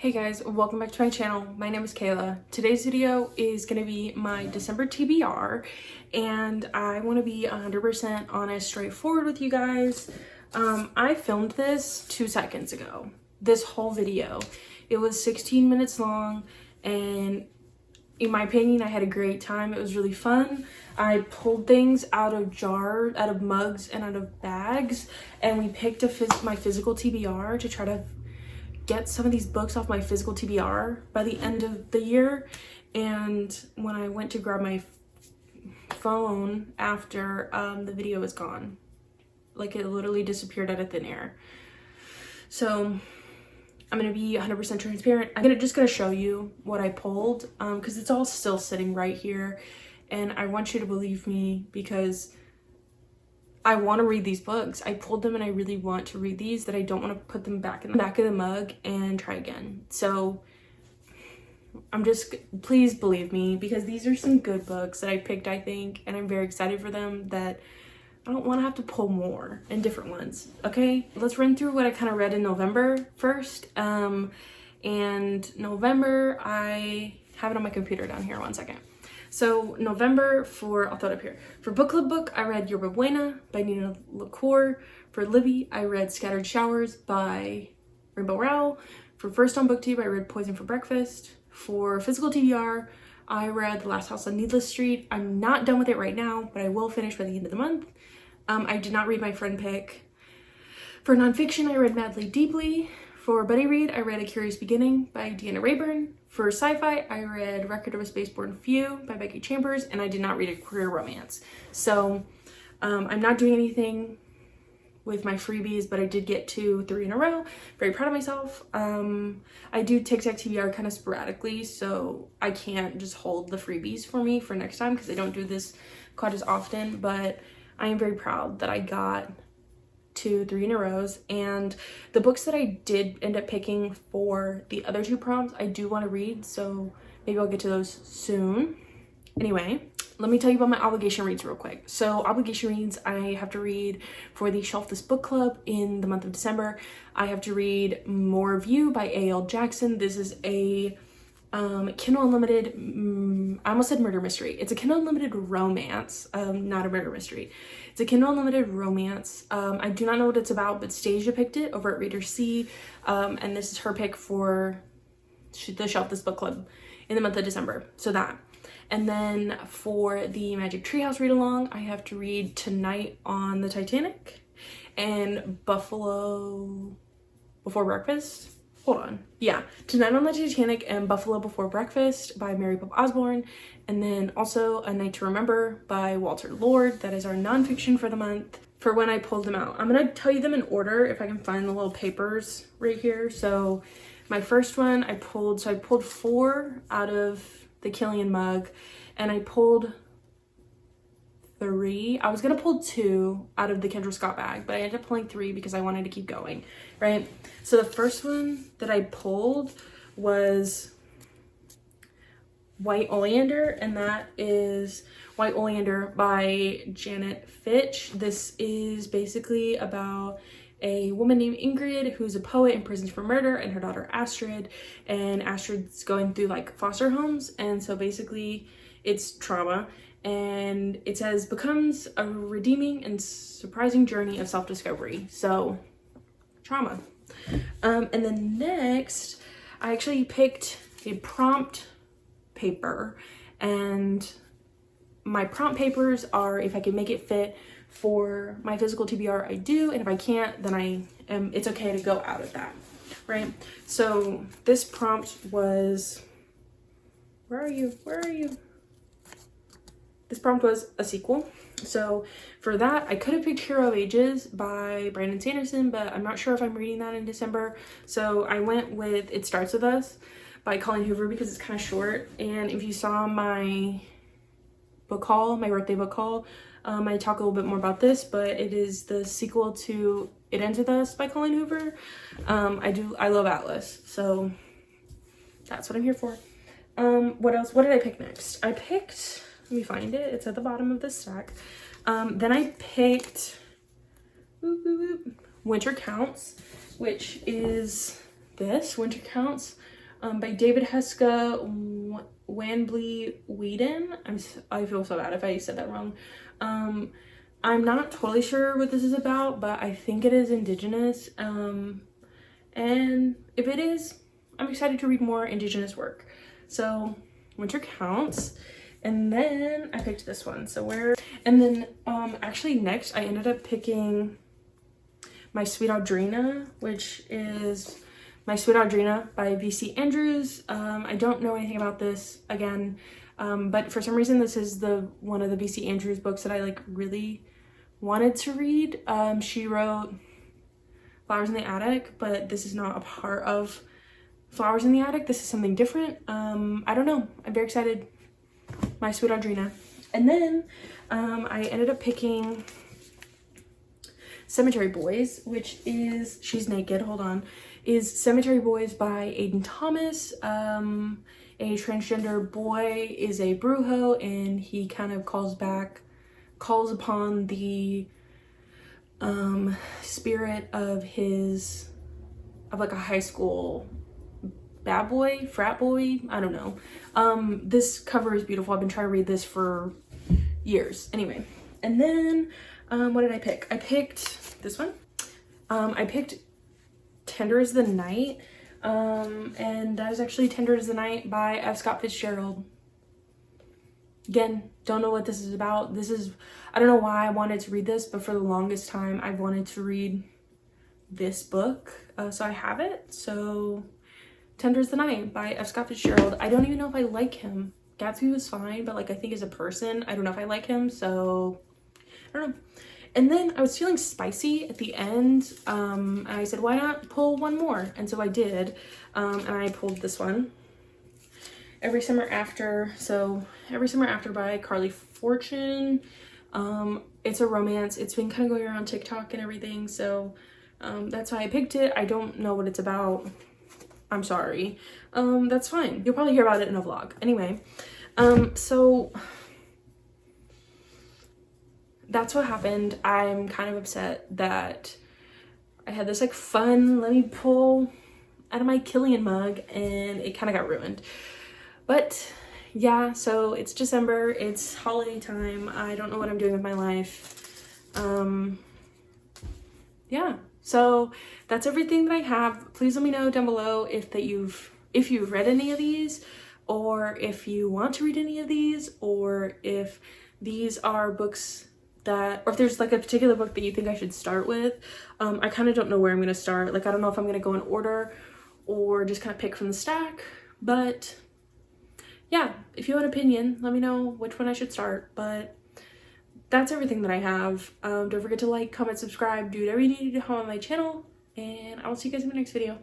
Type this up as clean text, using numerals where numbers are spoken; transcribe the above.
Hey guys, welcome back to my channel. My name is Kayla. Today's video is going to be my December TBR, and I want to be 100% honest, straightforward with you guys. I filmed this 2 seconds ago, this whole video. It was 16 minutes long, and in my opinion, I had a great time. It was really fun. I pulled things out of jars, out of mugs, and out of bags, and we picked my physical TBR to try to get some of these books off my physical TBR by the end of the year. And when I went to grab my phone after the video was gone, like it literally disappeared out of thin air. So I'm gonna be 100% transparent. I'm just gonna show you what I pulled because it's all still sitting right here, and I want you to believe me because I want to read these books. I pulled them and I really want to read these, that I don't want to put them back in the back of the mug and try again. So please believe me, because these are some good books that I picked, I think, and I'm very excited for them, that I don't want to have to pull more and different ones. Okay, let's run through what I kind of read in November first. And November, I have it on my computer down here, 1 second. So November, I'll throw it up here. For book club book, I read Yerba Buena by Nina LaCour. For Libby, I read Scattered Showers by Rainbow Rowell. For first on booktube, I read Poison for Breakfast. For physical TBR, I read The Last House on Needless Street. I'm not done with it right now, but I will finish by the end of the month. I did not read my friend pick. For nonfiction, I read Madly Deeply. For buddy read, I read A Curious Beginning by Deanna Rayburn. For sci-fi, I read Record of a Spaceborne Few by Becky Chambers, and I did not read a queer romance. So I'm not doing anything with my freebies, but I did get 3 in a row. Very proud of myself. I do Tic-Tac TBR kind of sporadically, so I can't just hold the freebies for me for next time because I don't do this quite as often, but I am very proud that I got 3 in a row. And the books that I did end up picking for the other 2 prompts, I do want to read, so maybe I'll get to those soon. Anyway, let me tell you about my obligation reads real quick. So obligation reads, I have to read for the Shelf This Book Club in the month of December. I have to read More of You by A.L. Jackson. This is a Kindle Unlimited, I almost said murder mystery. It's a Kindle Unlimited romance, not a murder mystery. It's a Kindle Unlimited romance. I do not know what it's about, but Stasia picked it over at Reader C, and this is her pick for the Shelf This Book Club in the month of December. So that. And then for the Magic Treehouse read along, I have to read Tonight on the Titanic and Buffalo Before Breakfast. Hold on. Yeah, Tonight on the Titanic and Buffalo Before Breakfast by Mary Pope Osborne. And then also A Night to Remember by Walter Lord. That is our nonfiction for the month. For when I pulled them out, I'm going to tell you them in order if I can find the little papers right here. So my first one I pulled 4 out of the Killian mug, and I pulled 3. I was gonna pull 2 out of the Kendra Scott bag, but I ended up pulling 3 because I wanted to keep going, right? So the first one that I pulled was White Oleander, and that is White Oleander by Janet Fitch. This is basically about a woman named Ingrid who's a poet imprisoned for murder, and her daughter Astrid, and Astrid's going through like foster homes, and so basically it's trauma. And it says, becomes a redeeming and surprising journey of self-discovery. So, trauma. And then next, I actually picked a prompt paper. And my prompt papers are, if I can make it fit for my physical TBR, I do. And if I can't, then it's okay to go out of that, right? So, this prompt was, where are you? This prompt was a sequel. So for that, I could have picked Hero of Ages by Brandon Sanderson, but I'm not sure if I'm reading that in December. So I went with It Starts With Us by Colleen Hoover because it's kind of short. And if you saw my book haul, my birthday book haul, I talk a little bit more about this, but it is the sequel to It Ends With Us by Colleen Hoover. I love Atlas, so that's what I'm here for. What else? What did I pick next? I picked, let me find it. It's at the bottom of the stack. Then I picked Winter Counts, which is this, Winter Counts, by David Heska Wanbley Whedon. I feel so bad if I said that wrong. I'm not totally sure what this is about, but I think it is Indigenous. And if it is, I'm excited to read more Indigenous work. So Winter Counts. And then I picked this one. And then actually next I ended up picking My Sweet Audrina, which is My Sweet Audrina by V.C. Andrews. I don't know anything about this again, but for some reason this is one of the V.C. Andrews books that I like really wanted to read. She wrote Flowers in the Attic, but this is not a part of Flowers in the Attic. This is something different. I don't know. I'm very excited. My Sweet Audrina. And then I ended up picking Cemetery Boys, which is, she's naked, hold on, is Cemetery Boys by Aiden Thomas. A transgender boy is a brujo, and he kind of calls upon the spirit of like a high school bad boy, frat boy, I don't know. This cover is beautiful. I've been trying to read this for years. Anyway, and then what did I pick? I picked this one. I picked Tender as the Night, and that is actually Tender as the Night by F. Scott Fitzgerald. Again, don't know what this is about. I don't know why I wanted to read this, but for the longest time I've wanted to read this book, so I have it. So Tender as the Night by F. Scott Fitzgerald. I don't even know if I like him. Gatsby was fine, but like I think as a person, I don't know if I like him, so I don't know. And then I was feeling spicy at the end, and I said, why not pull one more? And so I did, and I pulled this one. Every Summer After. So Every Summer After by Carly Fortune. It's a romance. It's been kind of going around TikTok and everything, so that's why I picked it. I don't know what it's about. I'm sorry. That's fine. You'll probably hear about it in a vlog. Anyway, so that's what happened. I'm kind of upset that I had this like fun, let me pull out of my Killian mug, and it kind of got ruined. But yeah, so it's December, it's holiday time. I don't know what I'm doing with my life. Yeah, so that's everything that I have. Please let me know down below if you've read any of these, or if you want to read any of these, or if these are books or if there's like a particular book that you think I should start with. I kind of don't know where I'm gonna start. Like, I don't know if I'm gonna go in order or just kind of pick from the stack, but yeah, if you have an opinion, let me know which one I should start. But that's everything that I have. Don't forget to like, comment, subscribe, do whatever you need to do on my channel, and I will see you guys in my next video.